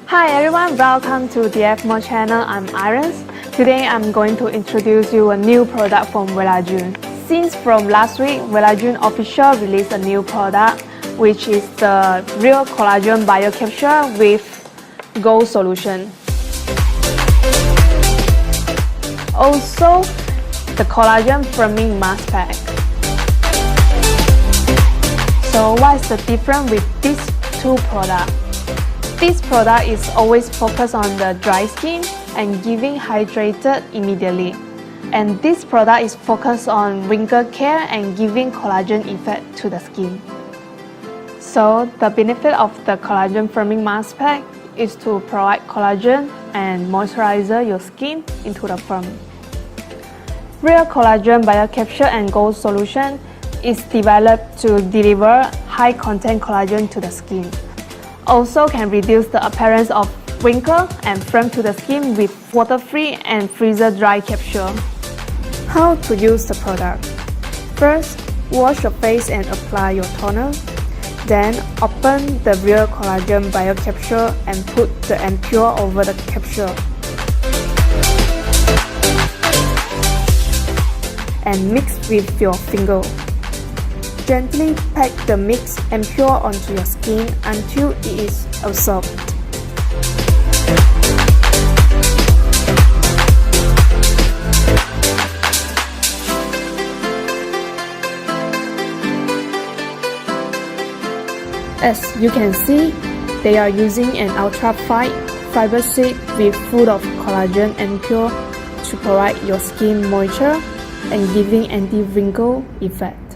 Hi everyone, welcome to DF Mo channel. I'm Iris. Today I'm going to introduce you a new product from Wellage. Since from last week, Wellage official released a new product, which is the Real Collagen Bio Capsule with Gold solution. Also, the collagen firming mask pack. So what is the difference with these two products? This product is always focused on the dry skin and giving hydrated immediately. And this product is focused on wrinkle care and giving collagen effect to the skin. So the benefit of the collagen firming mask pack is to provide collagen and moisturize your skin into the firm. Real Collagen Bio Capsule and Gold solution is developed to deliver high content collagen to the skin. Also can reduce the appearance of wrinkle and firm to the skin with water-free and freezer-dry capsule. How to use the product? First, wash your face and apply your toner. Then, open the Real Collagen Bio Capsule and put the ampoule over the capsule. And mix with your finger. Gently pack the mixed ampoule onto your skin until it is absorbed. As you can see, they are using an ultra-fine fiber sheet with full of collagen ampoule to provide your skin moisture and giving anti-wrinkle effect.